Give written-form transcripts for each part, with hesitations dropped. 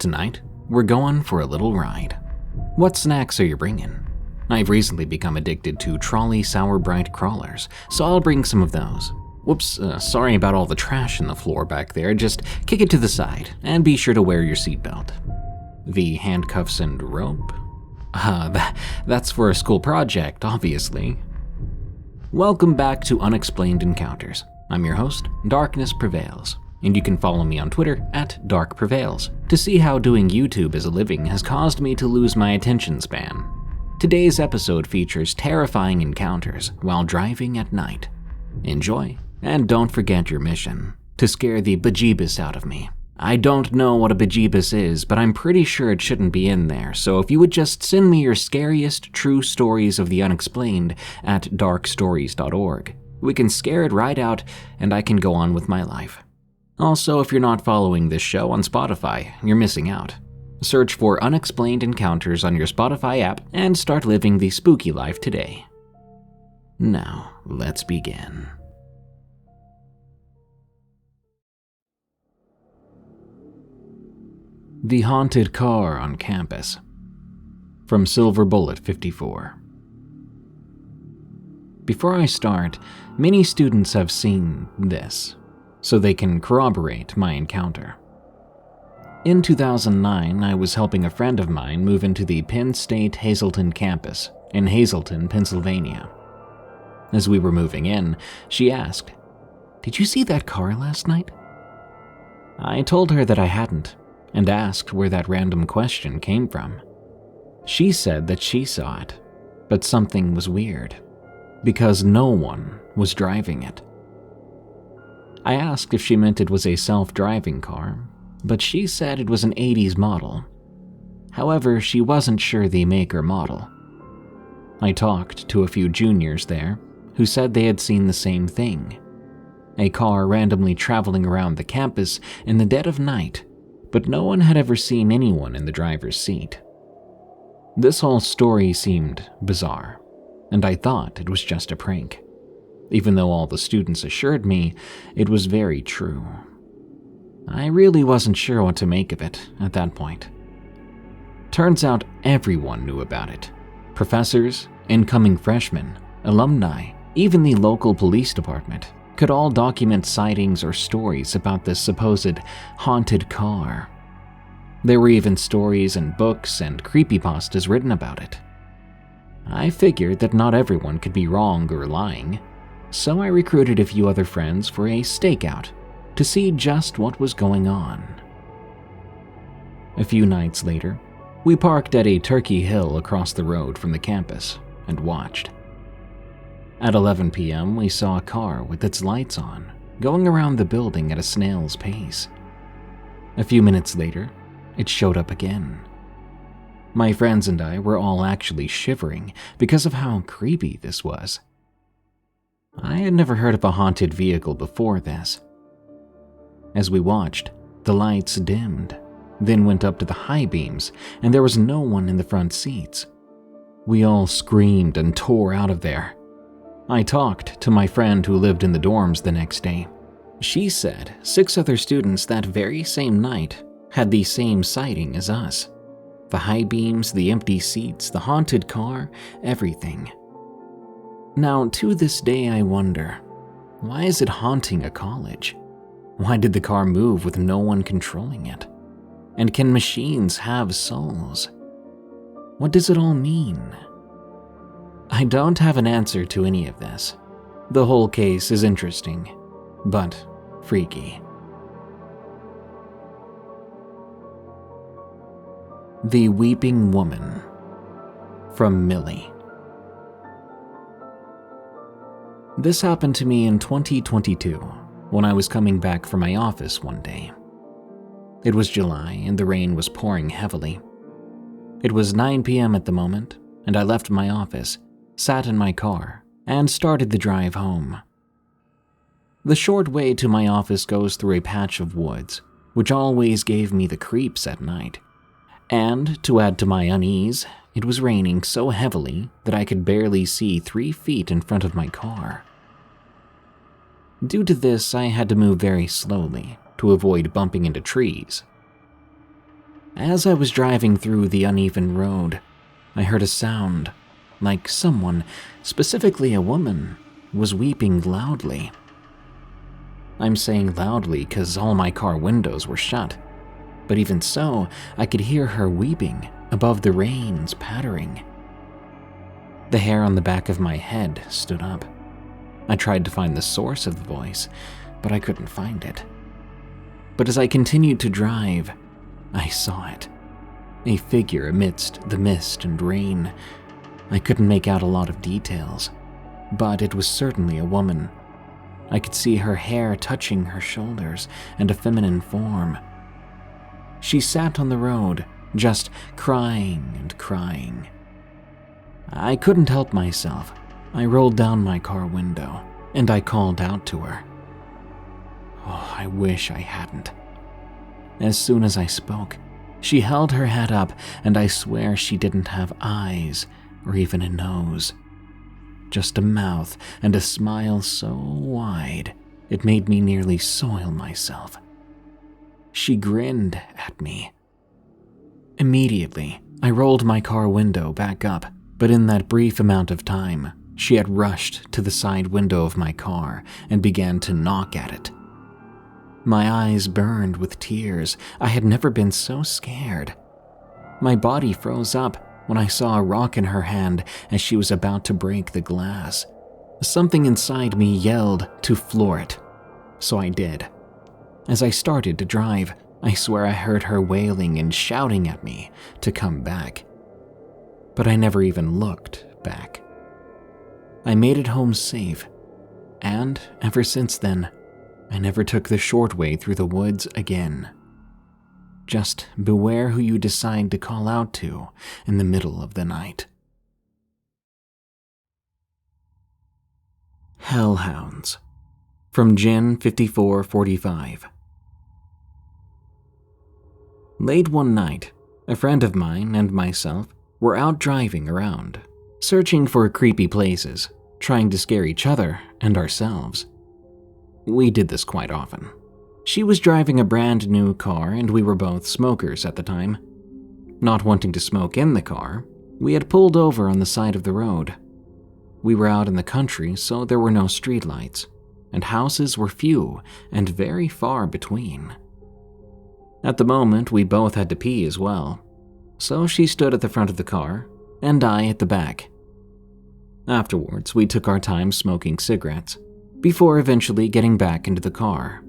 Tonight, we're going for a little ride. What snacks are you bringing? I've recently become addicted to trolley sour bright crawlers, so I'll bring some of those. Whoops, sorry about all the trash in the floor back there, just kick it to the side, and be sure to wear your seatbelt. The handcuffs and rope? That's for a school project, obviously. Welcome back to Unexplained Encounters. I'm your host, Darkness Prevails, and you can follow me on Twitter @DarkPrevails to see how doing YouTube as a living has caused me to lose my attention span. Today's episode features terrifying encounters while driving at night. Enjoy, and don't forget your mission, to scare the bejeebus out of me. I don't know what a bejeebus is, but I'm pretty sure it shouldn't be in there, so if you would just send me your scariest true stories of the unexplained at darkstories.org, we can scare it right out and I can go on with my life. Also, if you're not following this show on Spotify, you're missing out. Search for Unexplained Encounters on your Spotify app and start living the spooky life today. Now, let's begin. The Haunted Car on Campus. From Silver Bullet 54. Before I start, many students have seen this, so they can corroborate my encounter. In 2009, I was helping a friend of mine move into the Penn State Hazleton campus in Hazleton, Pennsylvania. As we were moving in, she asked, "Did you see that car last night?" I told her that I hadn't, and asked where that random question came from. She said that she saw it, but something was weird, because no one was driving it. I asked if she meant it was a self-driving car, but she said it was an 80s model. However, she wasn't sure the make or model. I talked to a few juniors there who said they had seen the same thing. A car randomly traveling around the campus in the dead of night, but no one had ever seen anyone in the driver's seat. This whole story seemed bizarre, and I thought it was just a prank, even though all the students assured me it was very true. I really wasn't sure what to make of it at that point. Turns out everyone knew about it. Professors, incoming freshmen, alumni, even the local police department could all document sightings or stories about this supposed haunted car. There were even stories and books and creepypastas written about it. I figured that not everyone could be wrong or lying, so I recruited a few other friends for a stakeout to see just what was going on. A few nights later, we parked at a Turkey Hill across the road from the campus and watched. At 11 p.m., we saw a car with its lights on, going around the building at a snail's pace. A few minutes later, it showed up again. My friends and I were all actually shivering because of how creepy this was. I had never heard of a haunted vehicle before this. As we watched, the lights dimmed, then went up to the high beams, and there was no one in the front seats. We all screamed and tore out of there. I talked to my friend who lived in the dorms the next day. She said 6 other students that very same night had the same sighting as us. The high beams, the empty seats, the haunted car, everything. Now, to this day I wonder, why is it haunting a college? Why did the car move with no one controlling it? And can machines have souls? What does it all mean? I don't have an answer to any of this. The whole case is interesting, but freaky. The Weeping Woman. From Millie. This happened to me in 2022 when I was coming back from my office one day. It was July and the rain was pouring heavily. It was 9 p.m. at the moment, and I left my office, sat in my car, and started the drive home. The short way to my office goes through a patch of woods, which always gave me the creeps at night. And, to add to my unease, it was raining so heavily that I could barely see 3 feet in front of my car. Due to this, I had to move very slowly to avoid bumping into trees. As I was driving through the uneven road, I heard a sound, like someone, specifically a woman, was weeping loudly. I'm saying loudly because all my car windows were shut, but even so, I could hear her weeping above the rains pattering. The hair on the back of my head stood up. I tried to find the source of the voice, but I couldn't find it. But as I continued to drive, I saw it. A figure amidst the mist and rain. I couldn't make out a lot of details, but it was certainly a woman. I could see her hair touching her shoulders and a feminine form. She sat on the road, just crying and crying. I couldn't help myself. I rolled down my car window, and I called out to her. Oh, I wish I hadn't. As soon as I spoke, she held her head up, and I swear she didn't have eyes or even a nose. Just a mouth and a smile so wide it made me nearly soil myself. She grinned at me. Immediately, I rolled my car window back up, but in that brief amount of time, she had rushed to the side window of my car and began to knock at it. My eyes burned with tears. I had never been so scared. My body froze up when I saw a rock in her hand as she was about to break the glass. Something inside me yelled to floor it, so I did. As I started to drive, I swear I heard her wailing and shouting at me to come back. But I never even looked back. I made it home safe, and ever since then, I never took the short way through the woods again. Just beware who you decide to call out to in the middle of the night. Hellhounds, from Gin 5445. Late one night, a friend of mine and myself were out driving around, searching for creepy places, trying to scare each other and ourselves. We did this quite often. She was driving a brand new car and we were both smokers at the time. Not wanting to smoke in the car, we had pulled over on the side of the road. We were out in the country, so there were no streetlights, and houses were few and very far between. At the moment, we both had to pee as well, so she stood at the front of the car and I at the back. Afterwards, we took our time smoking cigarettes, before eventually getting back into the car.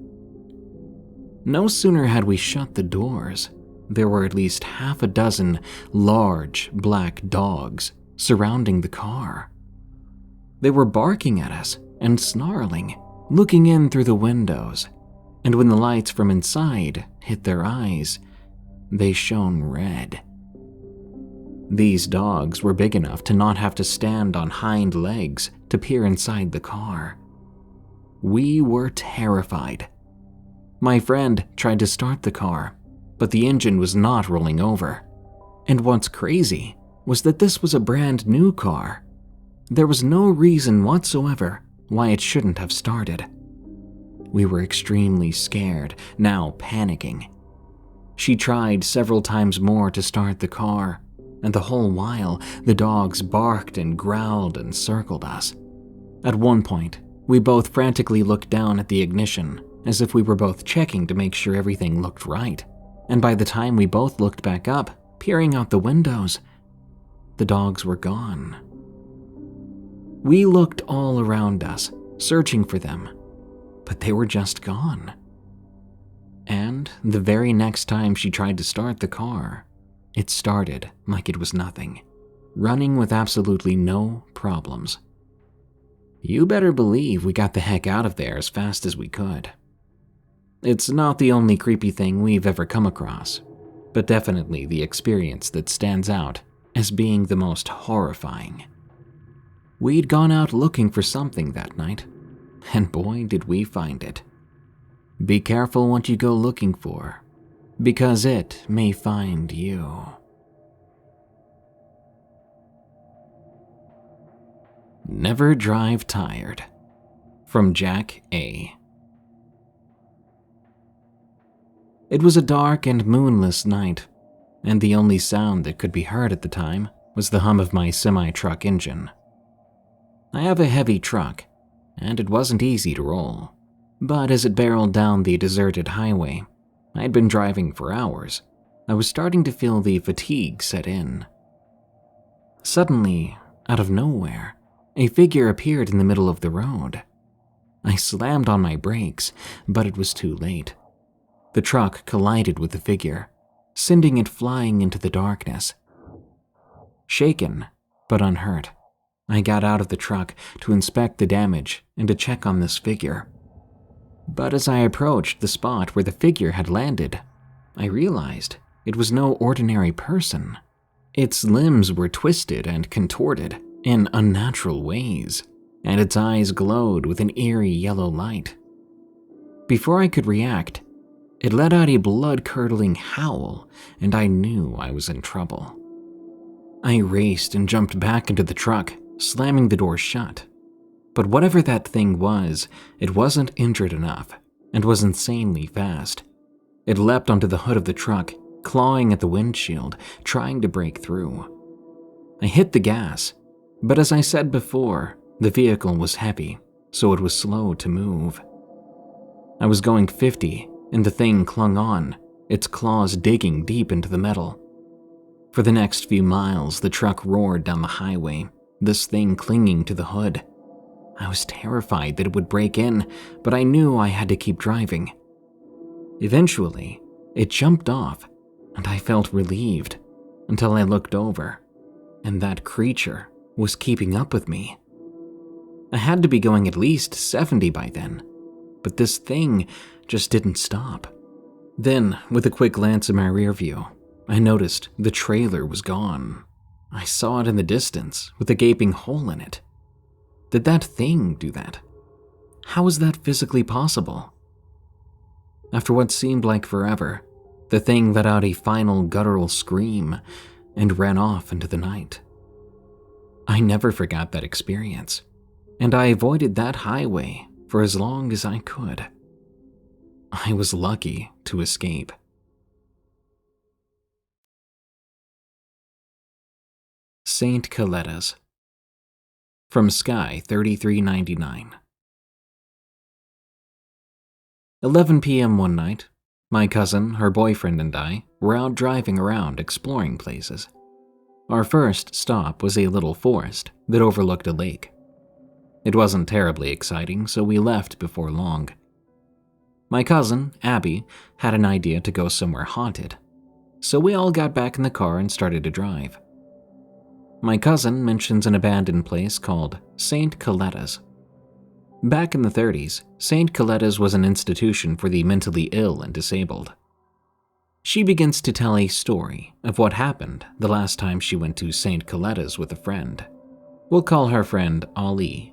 No sooner had we shut the doors, there were at least half a dozen large black dogs surrounding the car. They were barking at us and snarling, looking in through the windows, and when the lights from inside hit their eyes, they shone red. These dogs were big enough to not have to stand on hind legs to peer inside the car. We were terrified. My friend tried to start the car, but the engine was not rolling over. And what's crazy was that this was a brand new car. There was no reason whatsoever why it shouldn't have started. We were extremely scared, now panicking. She tried several times more to start the car, and the whole while the dogs barked and growled and circled us. At one point, we both frantically looked down at the ignition, as if we were both checking to make sure everything looked right, and by the time we both looked back up, peering out the windows, the dogs were gone. We looked all around us, searching for them, but they were just gone. And the very next time she tried to start the car, it started like it was nothing, running with absolutely no problems. You better believe we got the heck out of there as fast as we could. It's not the only creepy thing we've ever come across, but definitely the experience that stands out as being the most horrifying. We'd gone out looking for something that night, and boy did we find it. Be careful what you go looking for, because it may find you. Never drive tired, from Jack A. It was a dark and moonless night, and the only sound that could be heard at the time was the hum of my semi-truck engine. I have a heavy truck, and it wasn't easy to roll, but as it barreled down the deserted highway, I had been driving for hours, I was starting to feel the fatigue set in. Suddenly, out of nowhere, a figure appeared in the middle of the road. I slammed on my brakes, but it was too late. The truck collided with the figure, sending it flying into the darkness. Shaken, but unhurt, I got out of the truck to inspect the damage and to check on this figure. But as I approached the spot where the figure had landed, I realized it was no ordinary person. Its limbs were twisted and contorted in unnatural ways, and its eyes glowed with an eerie yellow light. Before I could react, it let out a blood-curdling howl, and I knew I was in trouble. I raced and jumped back into the truck, slamming the door shut. But whatever that thing was, it wasn't injured enough, and was insanely fast. It leapt onto the hood of the truck, clawing at the windshield, trying to break through. I hit the gas, but as I said before, the vehicle was heavy, so it was slow to move. I was going 50, and the thing clung on, its claws digging deep into the metal. For the next few miles, the truck roared down the highway, this thing clinging to the hood. I was terrified that it would break in, but I knew I had to keep driving. Eventually, it jumped off, and I felt relieved until I looked over, and that creature was keeping up with me. I had to be going at least 70 by then, but this thing just didn't stop. Then, with a quick glance in my rear view, I noticed the trailer was gone. I saw it in the distance, with a gaping hole in it. Did that thing do that? How was that physically possible? After what seemed like forever, the thing let out a final guttural scream and ran off into the night. I never forgot that experience, and I avoided that highway for as long as I could. I was lucky to escape. St. Colletas. From Sky 3399. 11 p.m. one night, my cousin, her boyfriend, and I were out driving around exploring places. Our first stop was a little forest that overlooked a lake. It wasn't terribly exciting, so we left before long. My cousin, Abby, had an idea to go somewhere haunted, so we all got back in the car and started to drive. My cousin mentions an abandoned place called St. Colletas. Back in the 30s, St. Colletas was an institution for the mentally ill and disabled. She begins to tell a story of what happened the last time she went to St. Colletas with a friend. We'll call her friend Ali.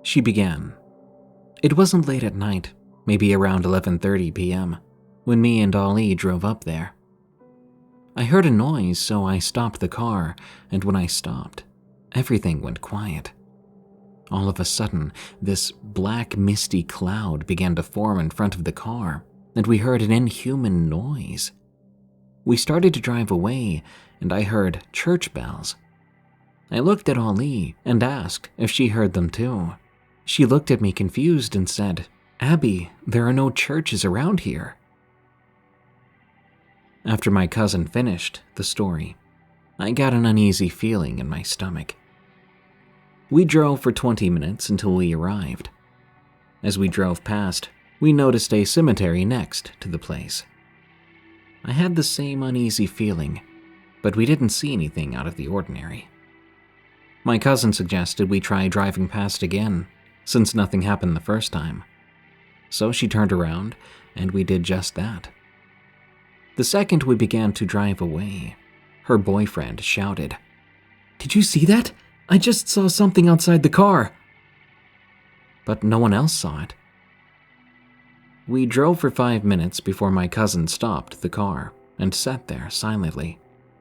She began, "It wasn't late at night, maybe around 11:30 p.m., when me and Ali drove up there. I heard a noise, so I stopped the car, and when I stopped, everything went quiet. All of a sudden, this black misty cloud began to form in front of the car, and we heard an inhuman noise. We started to drive away, and I heard church bells. I looked at Ali and asked if she heard them too. She looked at me confused and said, 'Abby, there are no churches around here.' After my cousin finished the story, I got an uneasy feeling in my stomach. We drove for 20 minutes until we arrived. As we drove past, we noticed a cemetery next to the place. I had the same uneasy feeling, but we didn't see anything out of the ordinary. My cousin suggested we try driving past again, since nothing happened the first time. So she turned around, and we did just that. The second we began to drive away, her boyfriend shouted, 'Did you see that? I just saw something outside the car.' But no one else saw it. We drove for 5 minutes before my cousin stopped the car and sat there silently.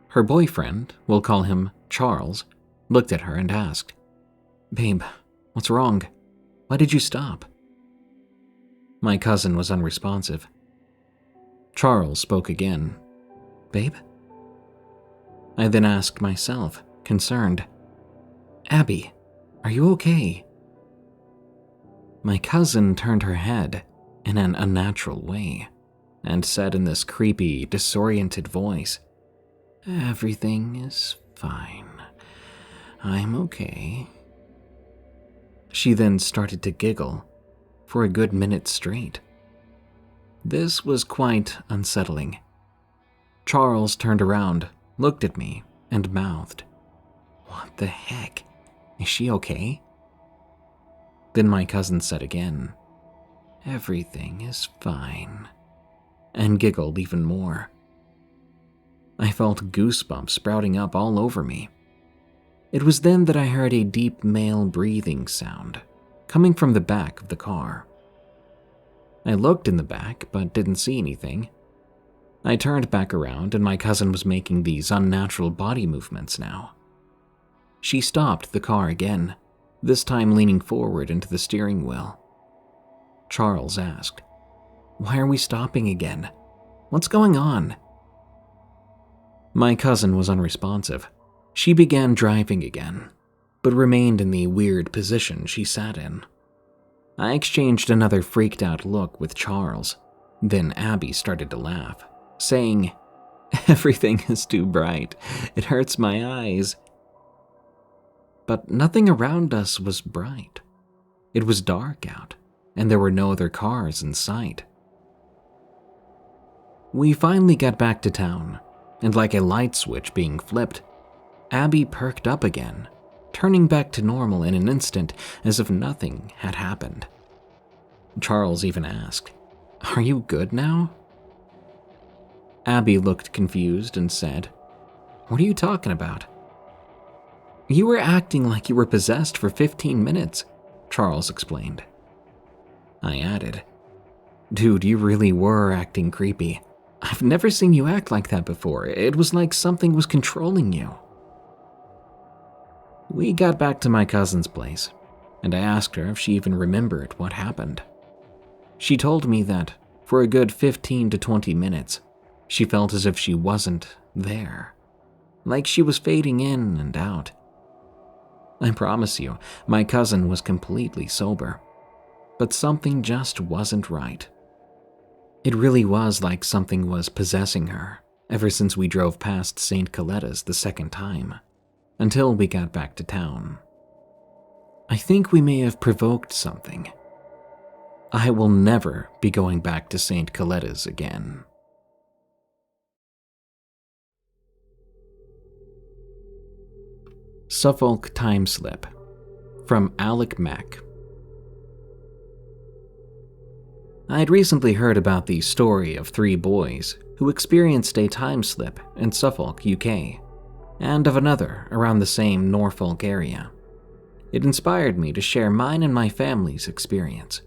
Her boyfriend, we'll call him Charles, looked at her and asked, 'Babe, what's wrong? Why did you stop?' My cousin was unresponsive. Charles spoke again. 'Babe, I then asked myself, concerned, "Abby, are you okay?" My cousin turned her head in an unnatural way and said in this creepy, disoriented voice, "Everything is fine. I'm okay." She then started to giggle for a good minute straight. This was quite unsettling. Charles turned around, looked at me, and mouthed, "What the heck? Is she okay?" Then my cousin said again, "Everything is fine," and giggled even more. I felt goosebumps sprouting up all over me. It was then that I heard a deep male breathing sound coming from the back of the car. I looked in the back but didn't see anything. I turned back around and my cousin was making these unnatural body movements now. She stopped the car again, this time leaning forward into the steering wheel. Charles asked, "Why are we stopping again? What's going on?" My cousin was unresponsive. She began driving again, but remained in the weird position she sat in. I exchanged another freaked out look with Charles. Then Abby started to laugh, saying, "Everything is too bright. It hurts my eyes." But nothing around us was bright. It was dark out, and there were no other cars in sight. We finally got back to town, and like a light switch being flipped, Abby perked up again, turning back to normal in an instant as if nothing had happened. Charles even asked, "Are you good now?" Abby looked confused and said, "What are you talking about?" "You were acting like you were possessed for 15 minutes, Charles explained. I added, "Dude, you really were acting creepy. I've never seen you act like that before. It was like something was controlling you." We got back to my cousin's place, and I asked her if she even remembered what happened. She told me that for a good 15 to 20 minutes, she felt as if she wasn't there, like she was fading in and out. I promise you, my cousin was completely sober, but something just wasn't right. It really was like something was possessing her ever since we drove past St. Colletas the second time, until we got back to town. I think we may have provoked something. I will never be going back to St. Colletas again. Suffolk Time Slip from AlekMac. I had recently heard about the story of 3 boys who experienced a time slip in Suffolk, UK, and of another around the same Norfolk area. It inspired me to share mine and my family's experience.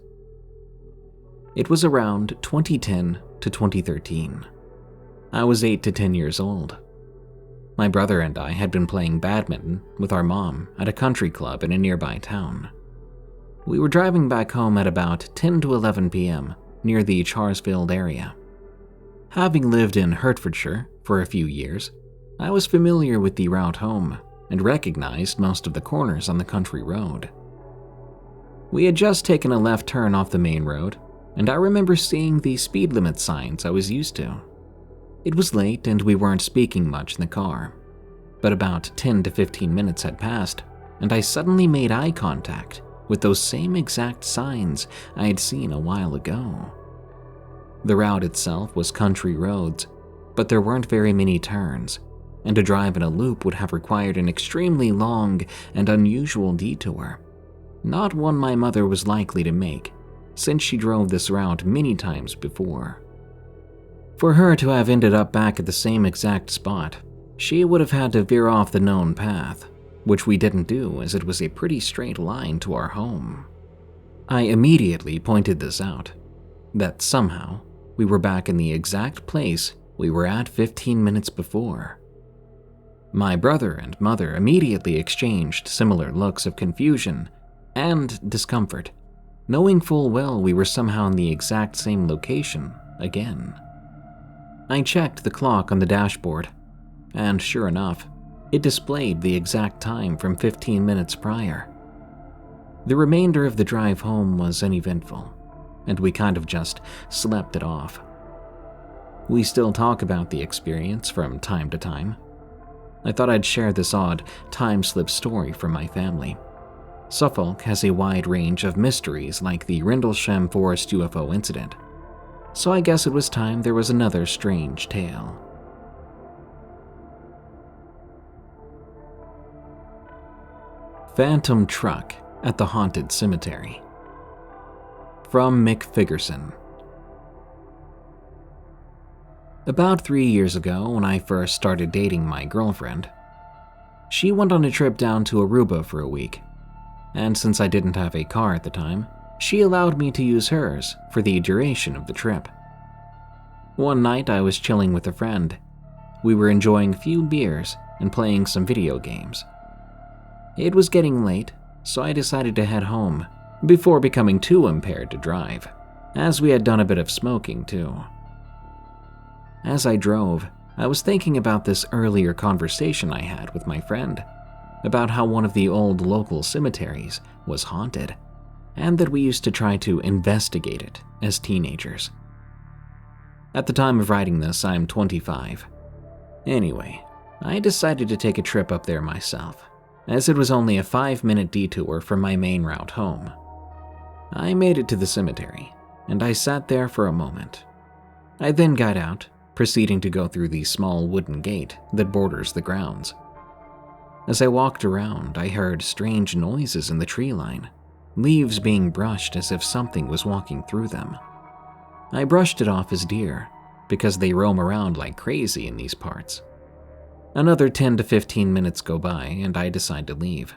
It was around 2010 to 2013. I was 8 to 10 years old. My brother and I had been playing badminton with our mom at a country club in a nearby town. We were driving back home at about 10 to 11 p.m. near the Charlesfield area. Having lived in Hertfordshire for a few years, I was familiar with the route home and recognized most of the corners on the country road. We had just taken a left turn off the main road, and I remember seeing the speed limit signs I was used to. It was late and we weren't speaking much in the car, but about 10 to 15 minutes had passed, and I suddenly made eye contact with those same exact signs I had seen a while ago. The route itself was country roads, but there weren't very many turns, and to drive in a loop would have required an extremely long and unusual detour, not one my mother was likely to make, since she drove this route many times before. For her to have ended up back at the same exact spot, she would have had to veer off the known path, which we didn't do as it was a pretty straight line to our home. I immediately pointed this out, that somehow we were back in the exact place we were at 15 minutes before. My brother and mother immediately exchanged similar looks of confusion and discomfort, knowing full well we were somehow in the exact same location again. I checked the clock on the dashboard. and sure enough, it displayed the exact time from 15 minutes prior. The remainder of the drive home was uneventful, and we kind of just slept it off. We still talk about the experience from time to time. I thought I'd share this odd time-slip story from my family. Suffolk has a wide range of mysteries like the Rendlesham Forest UFO incident, so I guess it was time there was another strange tale. Phantom Truck at the Haunted Cemetery. From Mcfigerson. About 3 years ago, when I first started dating my girlfriend, she went on a trip down to Aruba for a week, and since I didn't have a car at the time, she allowed me to use hers for the duration of the trip. One night I was chilling with a friend. We were enjoying a few beers and playing some video games. It was getting late, so I decided to head home before becoming too impaired to drive, as we had done a bit of smoking too. As I drove, I was thinking about this earlier conversation I had with my friend about how one of the old local cemeteries was haunted, and that we used to try to investigate it as teenagers. At the time of writing this, I'm 25. Anyway, I decided to take a trip up there myself, as it was only a 5-minute detour from my main route home. I made it to the cemetery, and I sat there for a moment. I then got out, proceeding to go through the small wooden gate that borders the grounds. As I walked around, I heard strange noises in the tree line, leaves being brushed as if something was walking through them. I brushed it off as deer, because they roam around like crazy in these parts. Another 10 to 15 minutes go by, and I decide to leave.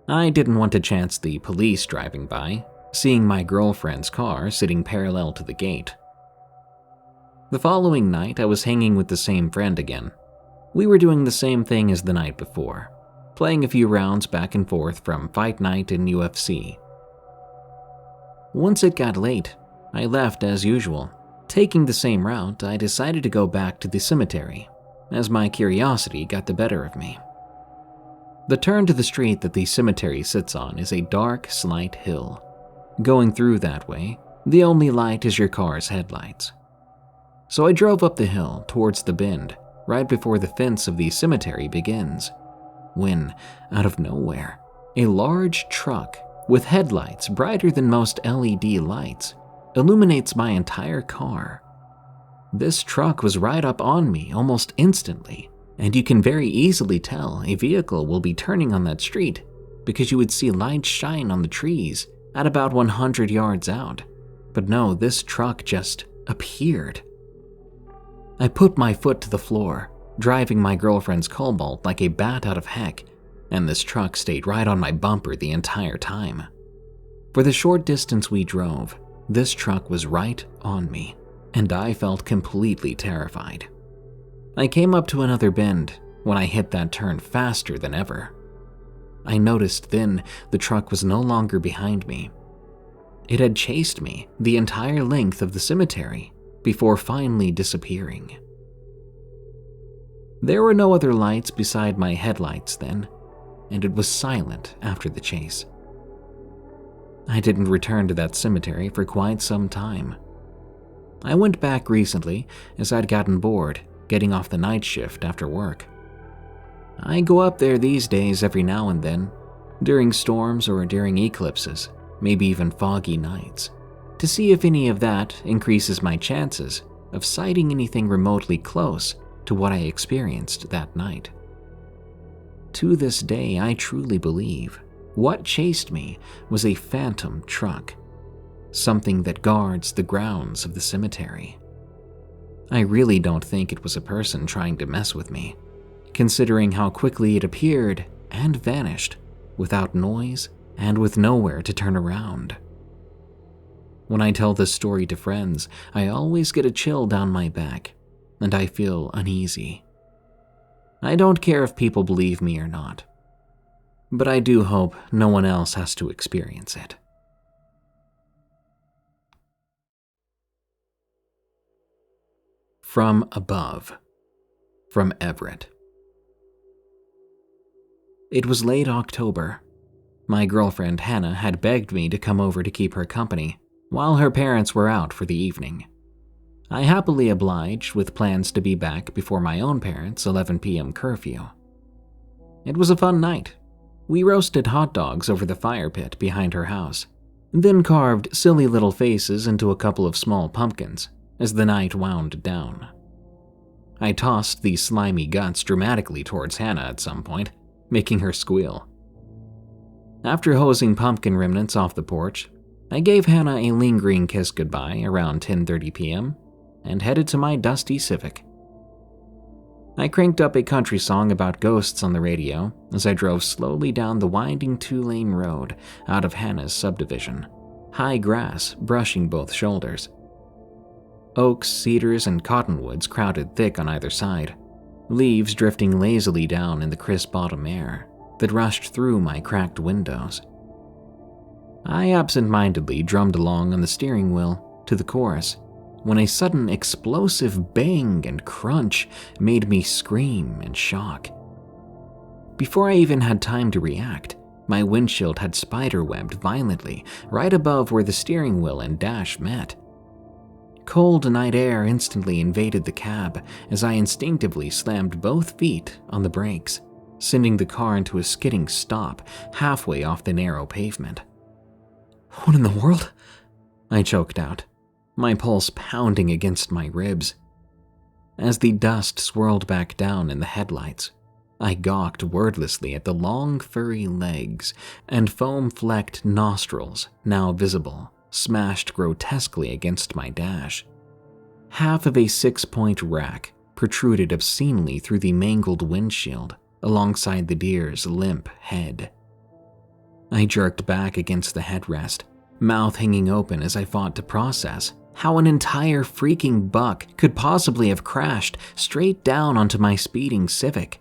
I didn't want to chance the police driving by, seeing my girlfriend's car sitting parallel to the gate. The following night, I was hanging with the same friend again. We were doing the same thing as the night before, playing a few rounds back and forth from Fight Night and UFC. Once it got late, I left as usual. Taking the same route, I decided to go back to the cemetery, as my curiosity got the better of me. The turn to the street that the cemetery sits on is a dark, slight hill. Going through that way, the only light is your car's headlights. So I drove up the hill towards the bend, right before the fence of the cemetery begins, when, out of nowhere, a large truck with headlights brighter than most LED lights illuminates my entire car. This truck was right up on me almost instantly, and you can very easily tell a vehicle will be turning on that street because you would see lights shine on the trees at about 100 yards out. But no, this truck just appeared. I put my foot to the floor, driving my girlfriend's cobalt like a bat out of heck, and this truck stayed right on my bumper the entire time. For the short distance we drove, this truck was right on me, and I felt completely terrified. I came up to another bend when I hit that turn faster than ever. I noticed then the truck was no longer behind me. It had chased me the entire length of the cemetery before finally disappearing. There were no other lights beside my headlights then, and it was silent after the chase. I didn't return to that cemetery for quite some time. I went back recently as I'd gotten bored getting off the night shift after work. I go up there these days every now and then, during storms or during eclipses, maybe even foggy nights, to see if any of that increases my chances of sighting anything remotely close to what I experienced that night. To this day, I truly believe what chased me was a phantom truck, something that guards the grounds of the cemetery. I really don't think it was a person trying to mess with me, considering how quickly it appeared and vanished without noise and with nowhere to turn around. When I tell this story to friends, I always get a chill down my back, and I feel uneasy. I don't care if people believe me or not, but I do hope no one else has to experience it. From Above, from Everett. It was late October. My girlfriend Hannah had begged me to come over to keep her company while her parents were out for the evening. I happily obliged with plans to be back before my own parents' 11 p.m. curfew. It was a fun night. We roasted hot dogs over the fire pit behind her house, then carved silly little faces into a couple of small pumpkins as the night wound down. I tossed the slimy guts dramatically towards Hannah at some point, making her squeal. After hosing pumpkin remnants off the porch, I gave Hannah a lingering kiss goodbye around 10:30 p.m. and headed to my dusty Civic. I cranked up a country song about ghosts on the radio as I drove slowly down the winding 2-lane road out of Hannah's subdivision, high grass brushing both shoulders. Oaks, cedars, and cottonwoods crowded thick on either side, leaves drifting lazily down in the crisp autumn air that rushed through my cracked windows. I absent-mindedly drummed along on the steering wheel to the chorus when a sudden explosive bang and crunch made me scream in shock. Before I even had time to react, my windshield had spiderwebbed violently right above where the steering wheel and dash met. Cold night air instantly invaded the cab as I instinctively slammed both feet on the brakes, sending the car into a skidding stop halfway off the narrow pavement. "What in the world?" I choked out, my pulse pounding against my ribs. As the dust swirled back down in the headlights, I gawked wordlessly at the long furry legs and foam-flecked nostrils now visible, smashed grotesquely against my dash. Half of a 6-point rack protruded obscenely through the mangled windshield alongside the deer's limp head. I jerked back against the headrest, mouth hanging open as I fought to process how an entire freaking buck could possibly have crashed straight down onto my speeding Civic.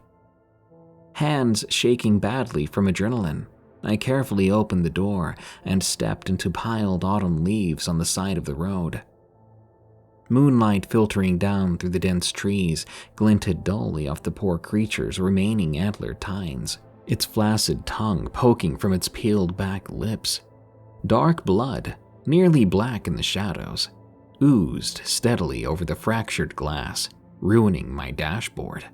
Hands shaking badly from adrenaline, I carefully opened the door and stepped into piled autumn leaves on the side of the road. Moonlight filtering down through the dense trees glinted dully off the poor creature's remaining antlered tines, its flaccid tongue poking from its peeled back lips. Dark blood, nearly black in the shadows, oozed steadily over the fractured glass, ruining my dashboard.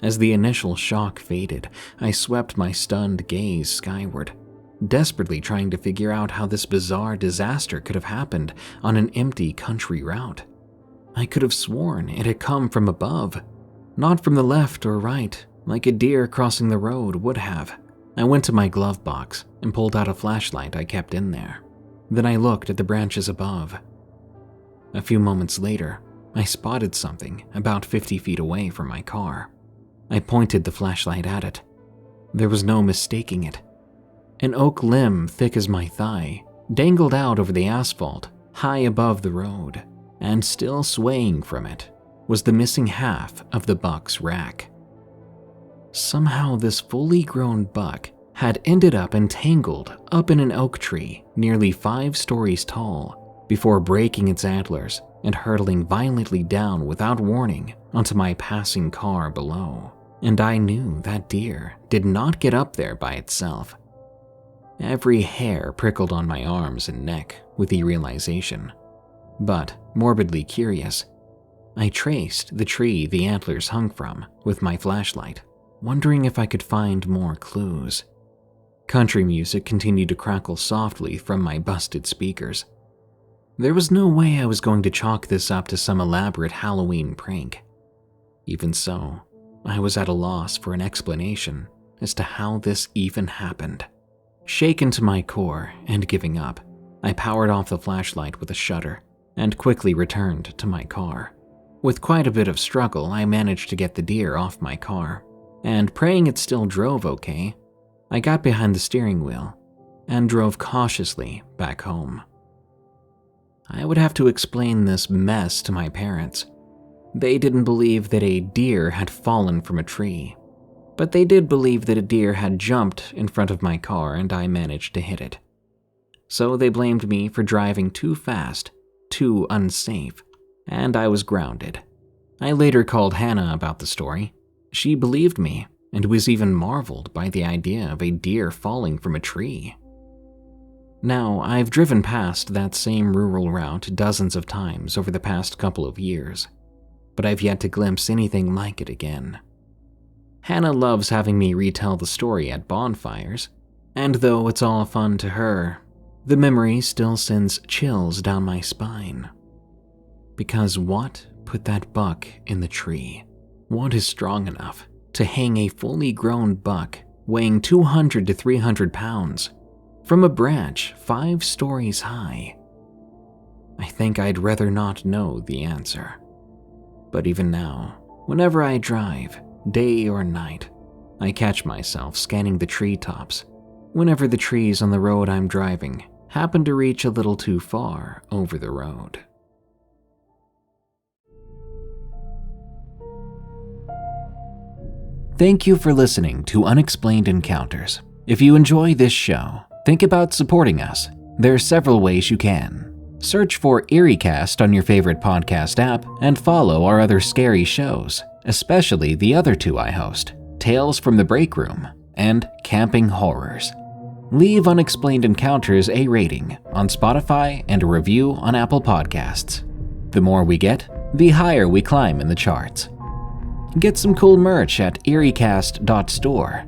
As the initial shock faded, I swept my stunned gaze skyward, desperately trying to figure out how this bizarre disaster could have happened on an empty country route. I could have sworn it had come from above, not from the left or right, like a deer crossing the road would have. I went to my glove box and pulled out a flashlight I kept in there. Then I looked at the branches above. A few moments later, I spotted something about 50 feet away from my car. I pointed the flashlight at it. There was no mistaking it. An oak limb thick as my thigh dangled out over the asphalt, high above the road, and still swaying from it was the missing half of the buck's rack. Somehow this fully grown buck had ended up entangled up in an oak tree nearly 5 stories tall before breaking its antlers and hurtling violently down without warning onto my passing car below. And I knew that deer did not get up there by itself. Every hair prickled on my arms and neck with the realization. But, morbidly curious, I traced the tree the antlers hung from with my flashlight, wondering if I could find more clues. Country music continued to crackle softly from my busted speakers. There was no way I was going to chalk this up to some elaborate Halloween prank. Even so, I was at a loss for an explanation as to how this even happened. Shaken to my core and giving up, I powered off the flashlight with a shudder and quickly returned to my car. With quite a bit of struggle, I managed to get the deer off my car, and praying it still drove okay, I got behind the steering wheel and drove cautiously back home. I would have to explain this mess to my parents. They didn't believe that a deer had fallen from a tree, but they did believe that a deer had jumped in front of my car and I managed to hit it. So they blamed me for driving too fast, too unsafe, and I was grounded. I later called Hannah about the story. She believed me and was even marveled by the idea of a deer falling from a tree. Now, I've driven past that same rural route dozens of times over the past couple of years, but I've yet to glimpse anything like it again. Hannah loves having me retell the story at bonfires, and though it's all fun to her, the memory still sends chills down my spine. Because what put that buck in the tree? What is strong enough to hang a fully grown buck weighing 200 to 300 pounds from a branch 5 stories high? I think I'd rather not know the answer. But even now, whenever I drive, day or night, I catch myself scanning the treetops whenever the trees on the road I'm driving happen to reach a little too far over the road. Thank you for listening to Unexplained Encounters. If you enjoy this show, think about supporting us. There are several ways you can. Search for EerieCast on your favorite podcast app and follow our other scary shows, especially the other 2 I host, Tales from the Break Room and Camping Horrors. Leave Unexplained Encounters a rating on Spotify and a review on Apple Podcasts. The more we get, the higher we climb in the charts. Get some cool merch at EerieCast.store,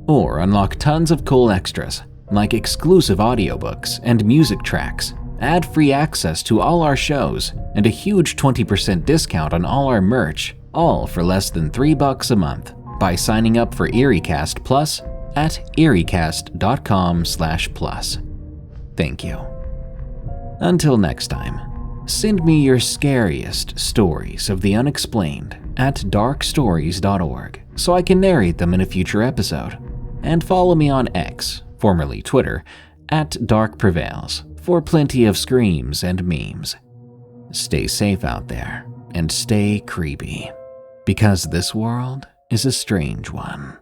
or unlock tons of cool extras like exclusive audiobooks and music tracks, ad-free access to all our shows, and a huge 20% discount on all our merch, all for less than $3 a month by signing up for EerieCast Plus at EerieCast.com/plus. Thank you. Until next time, send me your scariest stories of the unexplained at darkstories.org so I can narrate them in a future episode. And follow me on X, formerly Twitter, at Prevails for plenty of screams and memes. Stay safe out there and stay creepy, because this world is a strange one.